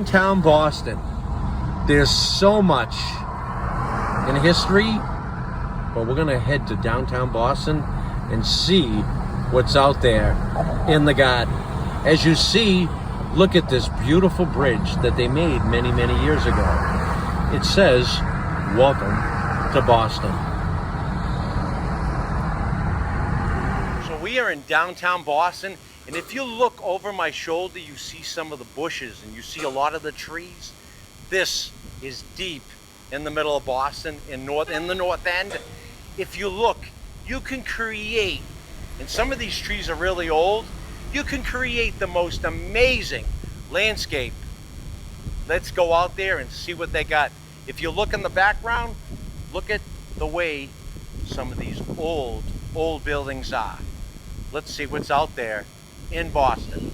downtown Boston. There's so much in history, but we're gonna head to downtown Boston and see what's out there in the garden. As you see, look at this beautiful bridge that they made many, many years ago. It says, "Welcome to Boston." So we are in downtown Boston, and if you look over my shoulder, you see some of the bushes and you see a lot of the trees. This is deep in the middle of Boston, in the North End. If you look, you can create, and some of these trees are really old, you can create the most amazing landscape. Let's go out there and see what they got. If you look in the background, look at the way some of these old buildings are. Let's see what's out there in Boston.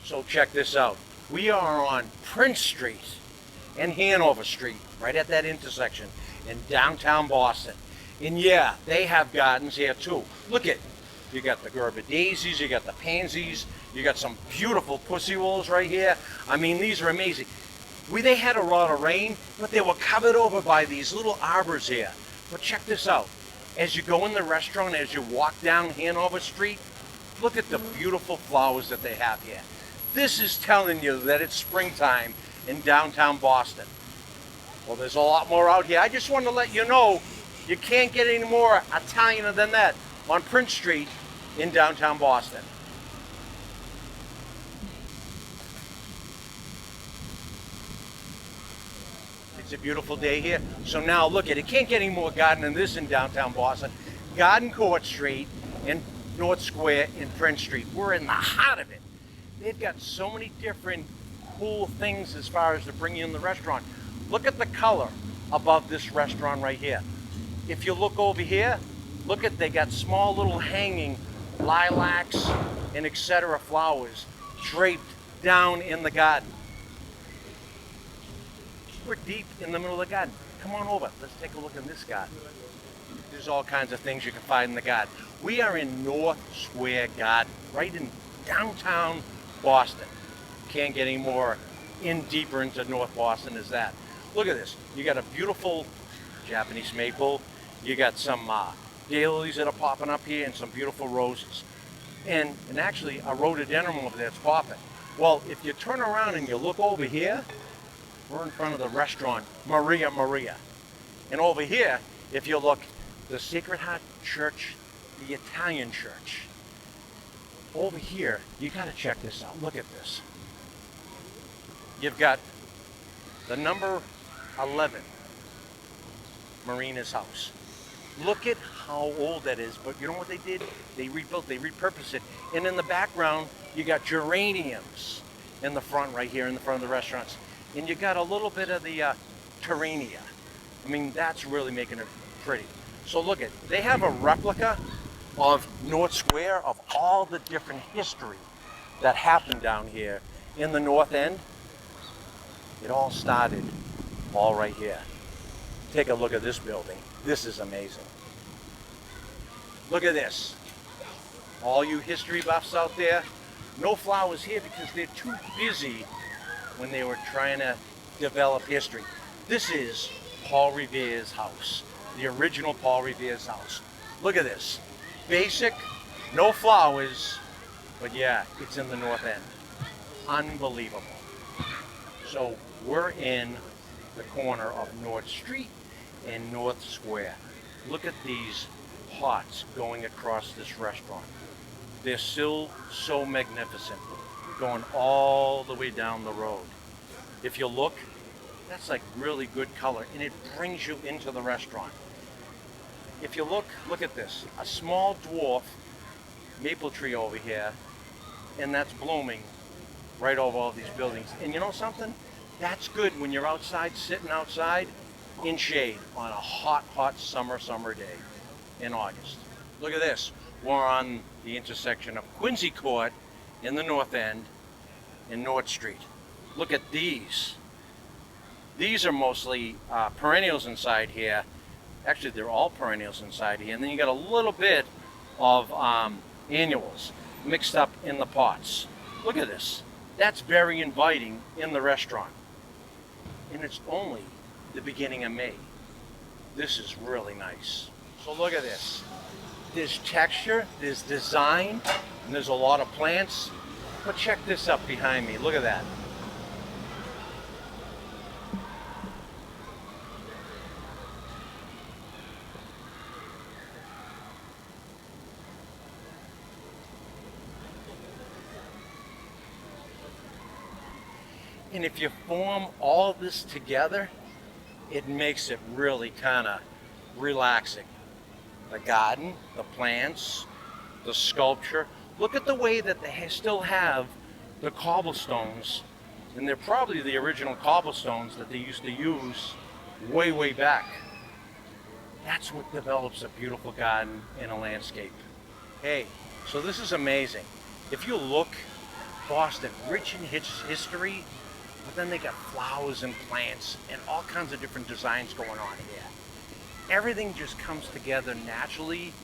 So check this out. We are on Prince Street and Hanover Street, right at that intersection in downtown Boston. And yeah, they have gardens here too. Look at, you got the Gerber daisies, you got the pansies, you got some beautiful pussy willows right here. I mean, these are amazing. They had a lot of rain, but they were covered over by these little arbors here. But check this out. As you go in the restaurant, as you walk down Hanover Street, look at the beautiful flowers that they have here. This is telling you that it's springtime in downtown Boston. Well, there's a lot more out here. I just wanted to let you know you can't get any more Italian than that on Prince Street in downtown Boston. It's a beautiful day here. So now look at it. Can't get any more garden than this in downtown Boston. Garden Court Street and North Square and Prince Street. We're in the heart of it. They've got so many different cool things as far as to bring you in the restaurant. Look at the color above this restaurant right here. If you look over here, look at, they got small little hanging lilacs and etc. flowers draped down in the garden. We're deep in the middle of the garden. Come on over. Let's take a look in this garden. There's all kinds of things you can find in the garden. We are in North Square Garden, right in downtown Boston. Can't get any more deeper into North Boston as that. Look at this. You got a beautiful Japanese maple. You got some daylilies that are popping up here and some beautiful roses. And actually a rhododendron over there that's popping. Well, if you turn around and you look over here, we're in front of the restaurant Maria Maria. And over here, if you look, the Sacred Heart Church, the Italian church. Over here, you gotta check this out. Look at this. You've got the number 11 Marina's house. Look at how old that is, but you know what they did? They rebuilt, they repurposed it. And in the background, you got geraniums in the front right here in the front of the restaurants. And you got a little bit of the Terrania. I mean, that's really making it pretty. So look at, they have a replica of North Square, of all the different history that happened down here in the North End. It all started all right here. Take a look at this building. This is amazing. Look at this. All you history buffs out there, no flowers here because they're too busy when they were trying to develop history. This is Paul Revere's house, the original Paul Revere's house. Look at this. Basic, no flowers, but yeah, it's in the North End. Unbelievable. So we're in the corner of North Street and North Square. Look at these pots going across this restaurant. They're still so magnificent, going all the way down the road. If you look, that's like really good color, and it brings you into the restaurant. If you look at this, a small dwarf maple tree over here, and that's blooming right over all these buildings. And you know something? That's good when you're outside, sitting outside in shade on a hot, hot summer day in August. Look at this. We're on the intersection of Quincy Court in the North End and North Street. Look at these. These are mostly perennials inside here. Actually, they're all perennials inside here. And then you got a little bit of annuals mixed up in the pots. Look at this. That's very inviting in the restaurant. And it's only the beginning of May. This is really nice. So look at this. There's texture, there's design, and there's a lot of plants. But check this up behind me. Look at that. And if you form all this together, it makes it really kind of relaxing. The garden, the plants, the sculpture. Look at the way that they still have the cobblestones, and they're probably the original cobblestones that they used to use way, way back. That's what develops a beautiful garden in a landscape. Hey, so this is amazing. If you look, Boston, rich in history, but then they got flowers and plants and all kinds of different designs going on here. Everything just comes together naturally.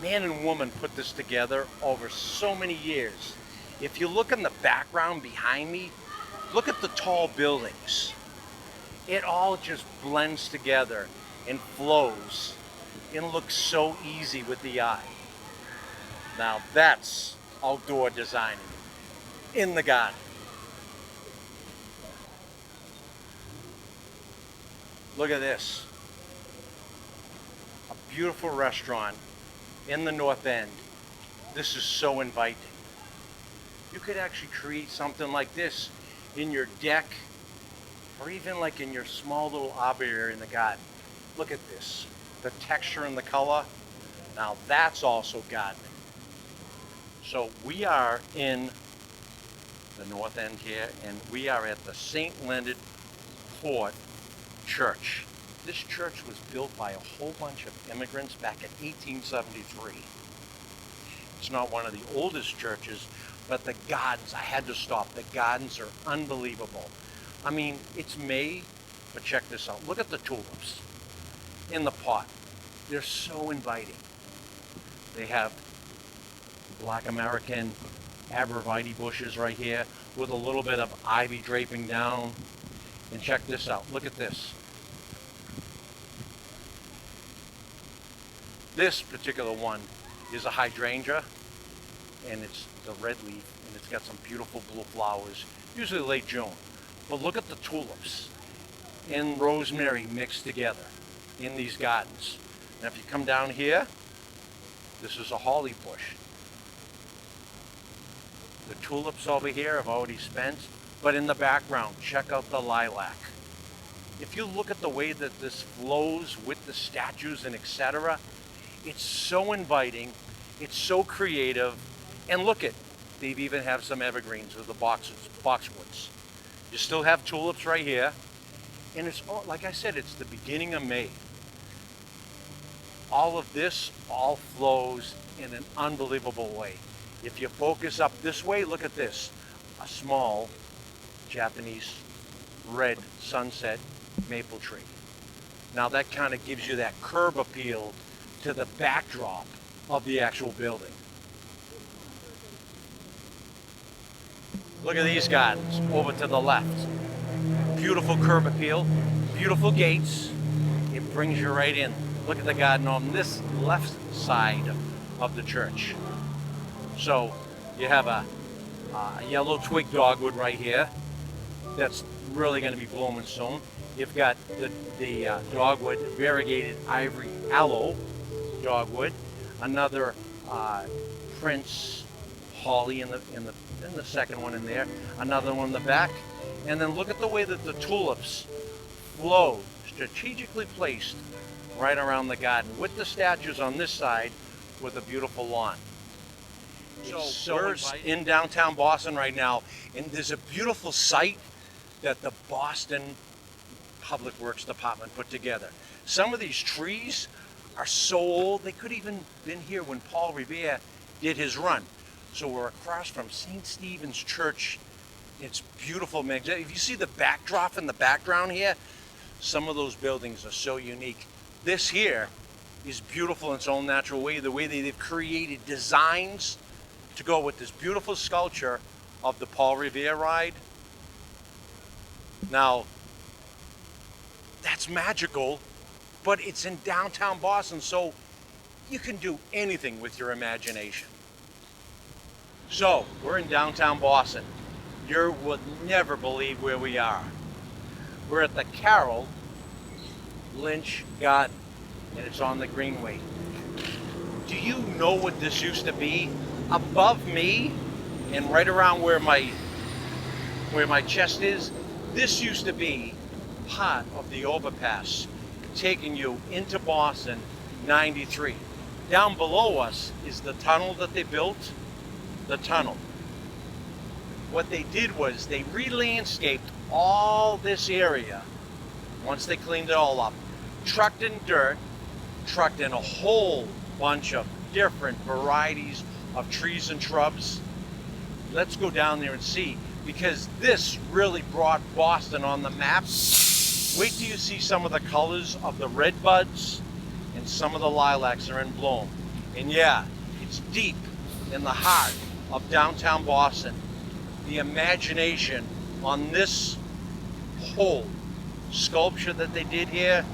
Man and woman put this together over so many years. If you look in the background behind me, look at the tall buildings. It all just blends together and flows and looks so easy with the eye. Now that's outdoor designing in the garden. Look at this. A beautiful restaurant in the North End. This is so inviting. You could actually create something like this in your deck or even like in your small little aviary in the garden. Look at this. The texture and the color. Now that's also gardening. So we are in the North End here, and we are at the St. Leonard Port Church. This church was built by a whole bunch of immigrants back in 1873. It's not one of the oldest churches, but the gardens, I had to stop. The gardens are unbelievable. I mean, it's May, but check this out. Look at the tulips in the pot. They're so inviting. They have Black American arborvitae bushes right here with a little bit of ivy draping down. And check this out. Look at this. This particular one is a hydrangea, and it's the red leaf, and it's got some beautiful blue flowers, usually late June. But look at the tulips and rosemary mixed together in these gardens. Now if you come down here, this is a holly bush. The tulips over here have already spent, but in the background, check out the lilac. If you look at the way that this flows with the statues and etc., it's so inviting, it's so creative, and look at, they even have some evergreens with the boxwoods. You still have tulips right here, and it's all, like I said, it's the beginning of May. All of this all flows in an unbelievable way. If you focus up this way, look at this, a small Japanese red sunset maple tree. Now that kind of gives you that curb appeal to the backdrop of the actual building. Look at these gardens over to the left. Beautiful curb appeal, beautiful gates. It brings you right in. Look at the garden on this left side of the church. So you have a yellow twig dogwood right here that's really going to be blooming soon. You've got the dogwood variegated ivory aloe dogwood, another Prince holly in the second one in there, another one in the back, and then look at the way that the tulips flow, strategically placed right around the garden with the statues on this side with a beautiful lawn. So we're in downtown Boston right now, and there's a beautiful site that the Boston Public Works Department put together. Some of these trees are so old, they could even been here when Paul Revere did his run. So we're across from St. Stephen's Church. It's beautiful, man. If you see the backdrop in the background here, some of those buildings are so unique. This here is beautiful in its own natural way, the way they've created designs to go with this beautiful sculpture of the Paul Revere ride. Now, that's magical, but it's in downtown Boston, so you can do anything with your imagination. So, we're in downtown Boston. You would never believe where we are. We're at the Carroll Lynch Garden, and it's on the Greenway. Do you know what this used to be? Above me, and right around where my chest is, this used to be part of the overpass taking you into Boston 93. Down below us is the tunnel that they built, the tunnel. What they did was they re-landscaped all this area once they cleaned it all up, trucked in dirt, trucked in a whole bunch of different varieties of trees and shrubs. Let's go down there and see, because this really brought Boston on the map. Wait till you see some of the colors of the red buds and some of the lilacs are in bloom. And yeah, it's deep in the heart of downtown Boston. The imagination on this whole sculpture that they did here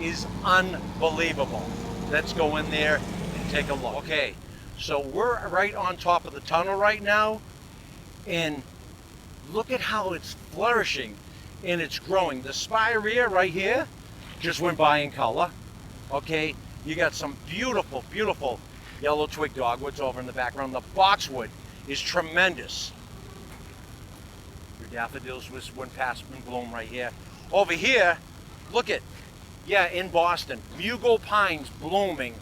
is unbelievable. Let's go in there and take a look. Okay, so we're right on top of the tunnel right now, and look at how it's flourishing and it's growing. The spirea right here just went by in color. Okay, you got some beautiful, beautiful yellow twig dogwoods over in the background. The boxwood is tremendous. Your daffodils went past in bloom right here. Over here, look at, yeah, in Boston, Mugo pines blooming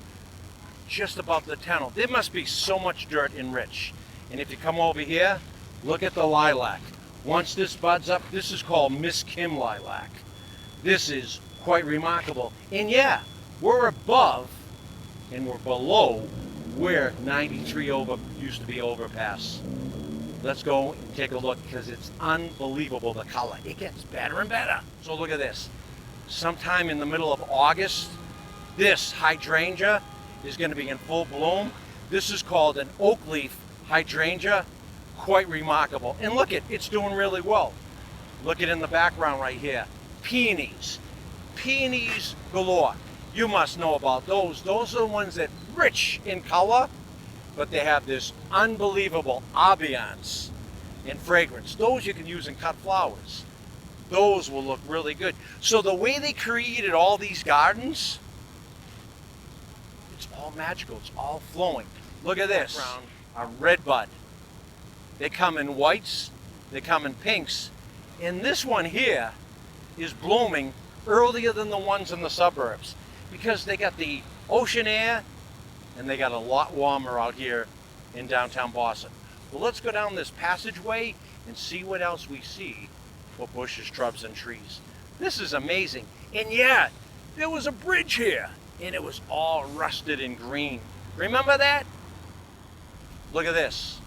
just above the tunnel. There must be so much dirt in Rich. And if you come over here, look at the lilac. Once this buds up, this is called Miss Kim lilac. This is quite remarkable. And yeah, we're above and we're below where 93 used to be overpass. Let's go and take a look, because it's unbelievable, the color. It gets better and better. So look at this. Sometime in the middle of August, this hydrangea is going to be in full bloom. This is called an oak leaf hydrangea. Quite remarkable. And look it's doing really well. Look in the background right here. Peonies. Peonies galore. You must know about those. Those are the ones that rich in color, but they have this unbelievable ambiance and fragrance. Those you can use in cut flowers. Those will look really good. So the way they created all these gardens, it's all magical. It's all flowing. Look at this. A red bud. They come in whites, they come in pinks, and this one here is blooming earlier than the ones in the suburbs, because they got the ocean air and they got a lot warmer out here in downtown Boston. Well, let's go down this passageway and see what else we see for bushes, shrubs, and trees. This is amazing. And yeah, there was a bridge here and it was all rusted and green. Remember that? Look at this.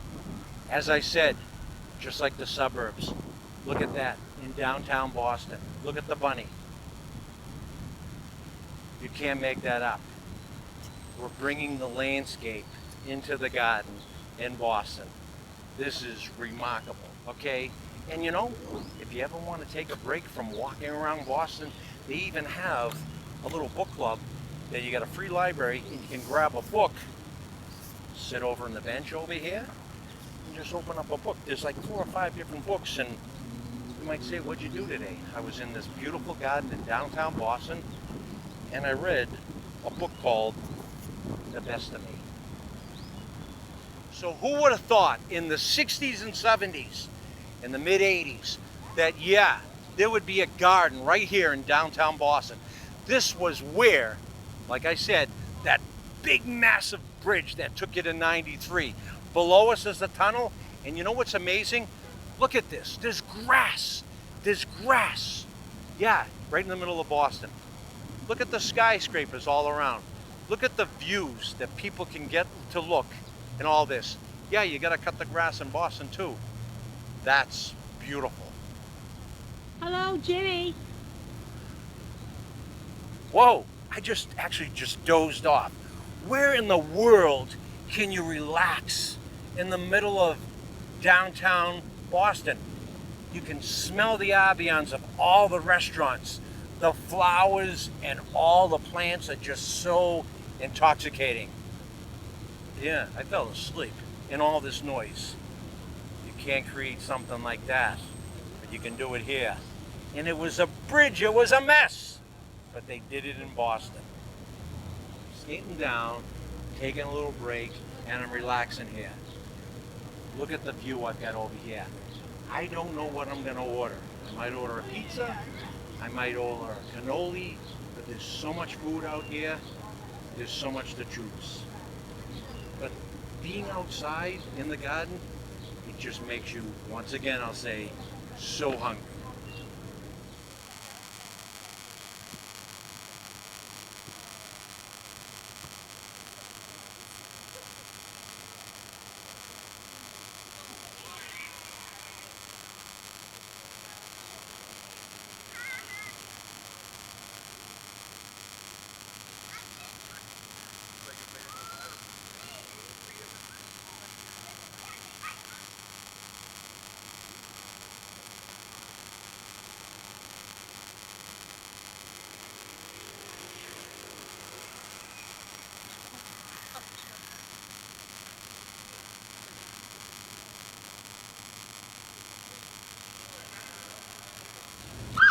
As I said, just like the suburbs, look at that in downtown Boston. Look at the bunny. You can't make that up. We're bringing the landscape into the garden in Boston. This is remarkable, okay? And you know, if you ever want to take a break from walking around Boston, they even have a little book club that you got a free library and you can grab a book, sit over on the bench over here, and just open up a book. There's like 4 or 5 different books, and you might say, what'd you do today? I was in this beautiful garden in downtown Boston, and I read a book called The Best of Me. So who would have thought in the 60s and 70s, in the mid 80s, that yeah, there would be a garden right here in downtown Boston. This was where, like I said, that big massive bridge that took you to 93. Below us is the tunnel, and you know what's amazing? Look at this, there's grass. There's grass. Yeah, right in the middle of Boston. Look at the skyscrapers all around. Look at the views that people can get to look and all this. Yeah, you gotta cut the grass in Boston too. That's beautiful. Hello, Jimmy. Whoa, I just dozed off. Where in the world can you relax in the middle of downtown Boston. You can smell the ambiance of all the restaurants, the flowers, and all the plants are just so intoxicating. Yeah, I fell asleep in all this noise. You can't create something like that, but you can do it here. And it was a bridge, it was a mess, but they did it in Boston. Skating down, taking a little break, and I'm relaxing here. Look at the view I've got over here. I don't know what I'm gonna order. I might order a pizza, I might order a cannoli, but there's so much food out here, there's so much to choose. But being outside in the garden, it just makes you, once again I'll say, so hungry.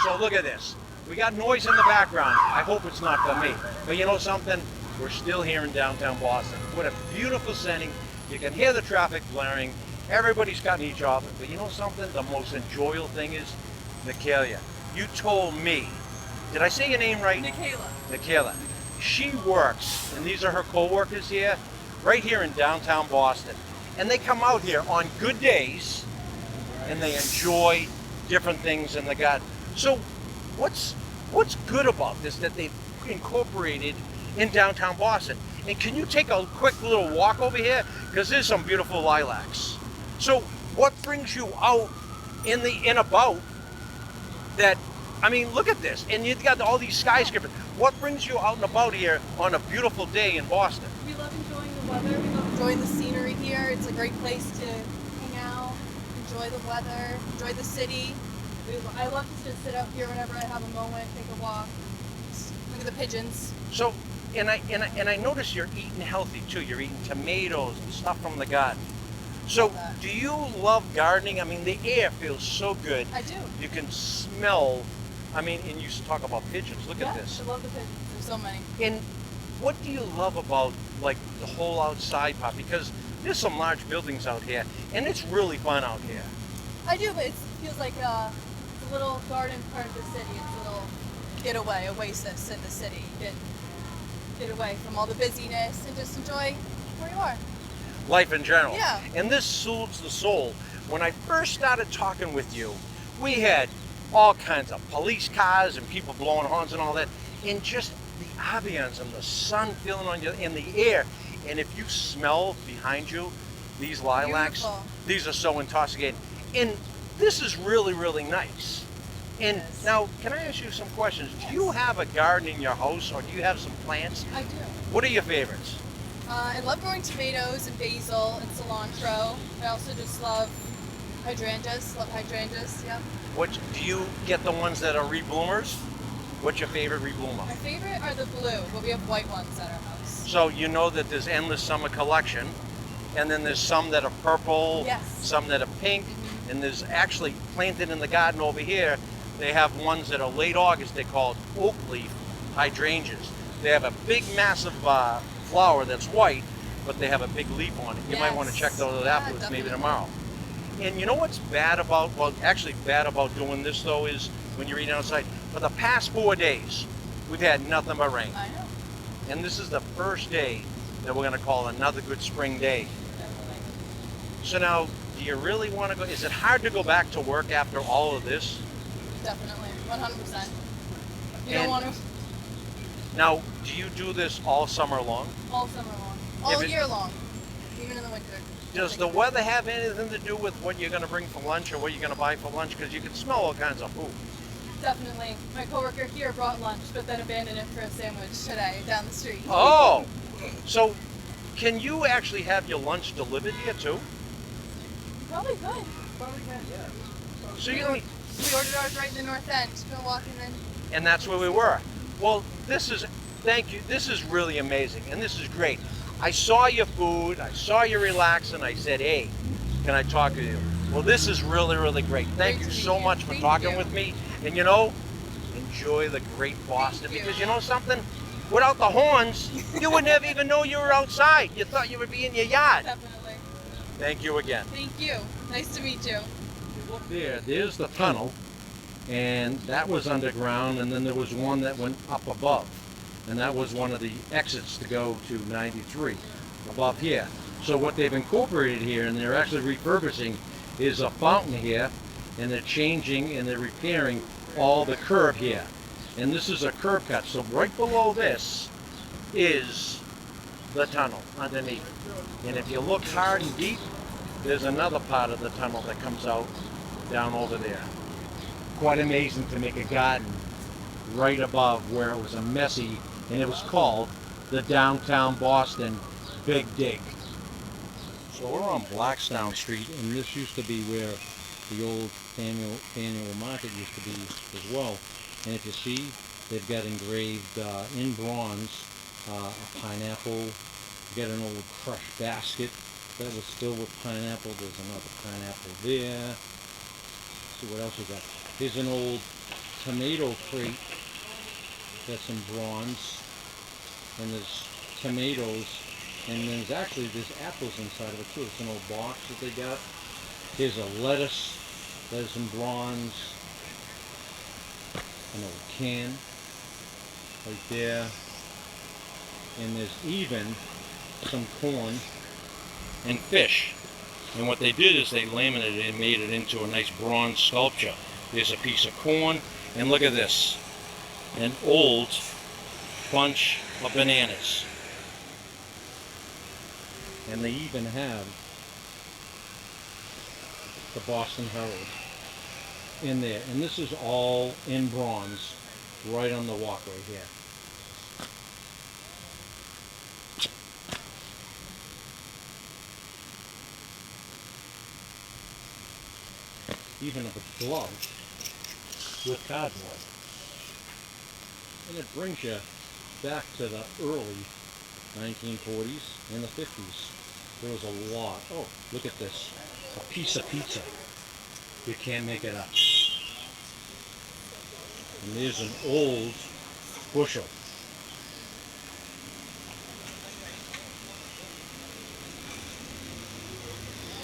So look at this. We got noise in the background. I hope it's not for me. But you know something? We're still here in downtown Boston. What a beautiful setting. You can hear the traffic blaring. Everybody's got each other. But you know something? The most enjoyable thing is Nicalia. You told me. Did I say your name right? Nicalia. She works, and these are her co-workers here, right here in downtown Boston. And they come out here on good days, and they enjoy different things in the garden. So what's good about this that they've incorporated in downtown Boston? And can you take a quick little walk over here? Because there's some beautiful lilacs. So what brings you out in about that, I mean, look at this. And you've got all these skyscrapers. What brings you out and about here on a beautiful day in Boston? We love enjoying the weather. We love enjoying the scenery here. It's a great place to hang out, enjoy the weather, enjoy the city. I love to just sit out here whenever I have a moment, take a walk, just look at the pigeons. So, and I notice you're eating healthy too. You're eating tomatoes and stuff from the garden. So, do you love gardening? I mean, the air feels so good. I do. You can smell. I mean, and you talk about pigeons. Look at this. I love the pigeons. There's so many. And what do you love about like the whole outside part? Because there's some large buildings out here, and it's really fun out here. I do, but it feels like a little garden part of the city. It's a little getaway, oasis in the city. You can get away from all the busyness and just enjoy where you are. Life in general. Yeah. And this soothes the soul. When I first started talking with you, we had all kinds of police cars and people blowing horns and all that, and just the ambience and the sun feeling on you in the air. And if you smell behind you these lilacs, Beautiful. these are so intoxicating. And this is really, really nice. And Yes. now, can I ask you some questions? Do you have a garden in your house, or do you have some plants? I do. What are your favorites? I love growing tomatoes and basil and cilantro. I also just love hydrangeas. Love hydrangeas, yeah. What do you get the ones that are rebloomers? What's your favorite rebloomer? My favorite are the blue, but we have white ones at our house. So you know that there's endless summer collection, and then there's some that are purple, Yes. some that are pink, and there's actually planted in the garden over here. They have ones that are late August. They're called oak leaf hydrangeas. They have a big, massive flower that's white, but they have a big leaf on it. You might want to check those Yeah, afterwards, maybe definitely. tomorrow. And you know what's bad about, well, actually bad about doing this though is when you're eating outside. For the past 4 days, we've had nothing but rain. I know. And this is the first day that we're going to call another good spring day. Definitely. So now, do you really want to go? Is it hard to go back to work after all of this? Definitely. 100%. You And- don't want to Now, do you do this all summer long? all summer long. All it- year long. Even in the winter. Does the weather have anything to do with what you're going to bring for lunch or what you're going to buy for lunch? Because you can smell all kinds of food. Definitely. My coworker here brought lunch, but then abandoned it for a sandwich today down the street. Oh, so can you actually have your lunch delivered here too? Probably good. Probably can, yeah. So We, you or- we ordered ours right in the North End. Been walking in. and that's where we were. Well, thank you. This is really amazing, and this is great. I saw your food, I saw you relaxing. I said, hey, can I talk to you? Well, this is really, really great. Thank Great you to meet so you. much for Thank talking you. with me. And you know, enjoy the great Boston, you. because you know something? Without the horns, you would never even know you were outside. You thought you would be in your yard. Definitely. Thank you again. Thank you. Nice to meet you. Look there, there's the tunnel, and that was underground, and then there was one that went up above, and that was one of the exits to go to 93 above here. So what they've incorporated here, and they're actually refurbishing, is a fountain here, and they're changing and they're repairing all the curb here. And this is a curb cut, so right below this is the tunnel underneath. And if you look hard and deep, there's another part of the tunnel that comes out down over there. Quite amazing to make a garden right above where it was a messy, and it was called the Downtown Boston Big Dig. So we're on Blackstone Street, and this used to be where the old annual market used to be as well. And if you see, they've got engraved in bronze a pineapple. You got an old crushed basket that was filled with pineapple. There's another pineapple there. Let's see what else we got. Here's an old tomato crate that's in bronze, and there's tomatoes, and there's apples inside of it too. It's an old box that they got. Here's a lettuce that's in bronze, an old can right there, and there's even some corn and fish. And what they did is they laminated it and made it into a nice bronze sculpture. There's a piece of corn, and look at this, an old bunch of bananas. And they even have the Boston Herald in there. And this is all in bronze right on the walkway here. Even a glove with cardboard. And it brings you back to the early 1940s and the 50s. There was a lot. Oh, look at this. A piece of pizza. You can't make it up. And there's an old bushel.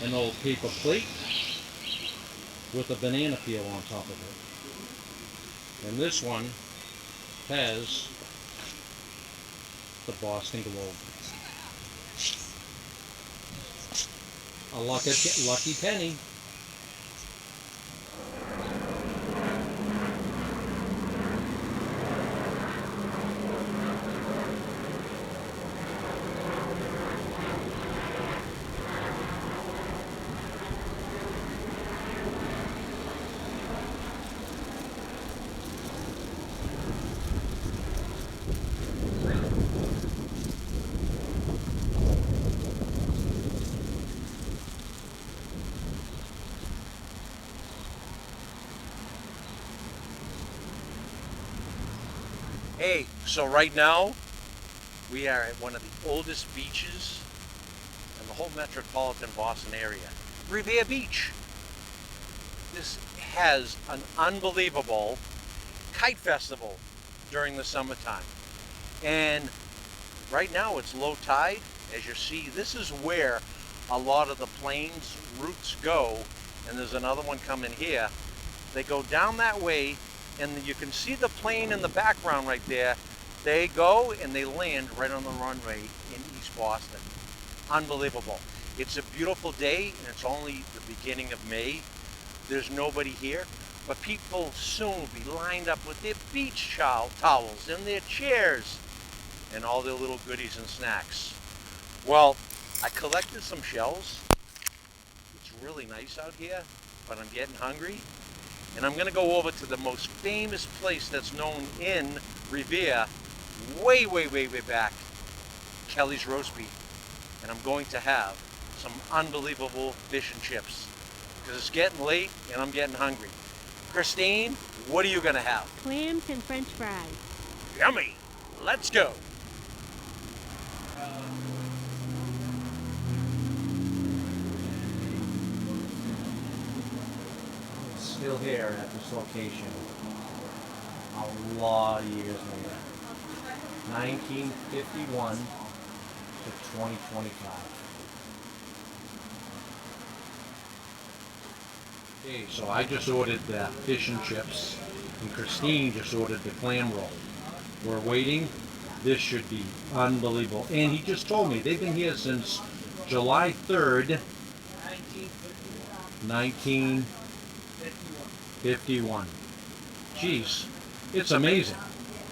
An old paper plate with a banana peel on top of it. And this one has the Boston Globe. A lucky penny. Hey, so right now we are at one of the oldest beaches in the whole metropolitan Boston area, Revere Beach. This has an unbelievable kite festival during the summertime. And right now it's low tide. As you see, this is where a lot of the planes routes go, and there's another one coming here. They go down that way, and you can see the plane in the background right there. They go and they land right on the runway in East Boston. Unbelievable. It's a beautiful day, and it's only the beginning of May. There's nobody here, but people soon will be lined up with their beach towels and their chairs and all their little goodies and snacks. Well, I collected some shells. It's really nice out here, but I'm getting hungry. And I'm gonna go over to the most famous place that's known in Revere, way back, Kelly's Roast Beef. And I'm going to have some unbelievable fish and chips. because it's getting late and I'm getting hungry. Christine, what are you gonna have? Clams and French fries. Yummy. Let's go. Still here at this location a lot of years later. 1951 to 2025. Okay, so I just ordered the fish and chips, and Christine just ordered the clam roll. We're waiting. This should be unbelievable. And he just told me they've been here since July 3rd, 1951. Jeez, it's amazing.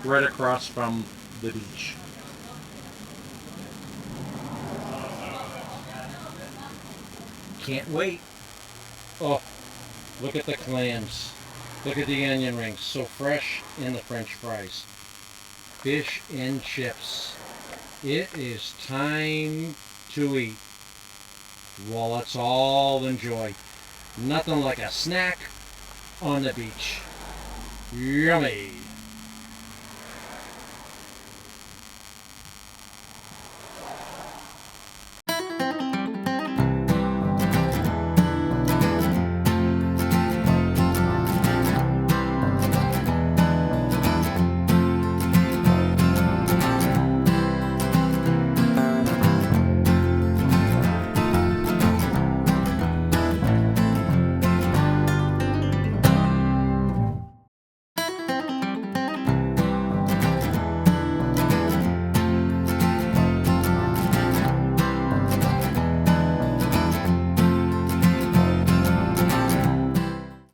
Right across from the beach. Can't wait. Oh, look at the clams. Look at the onion rings. So fresh, and the French fries. Fish and chips. It is time to eat. Well, let's all enjoy. Nothing like a snack on the beach. Yummy.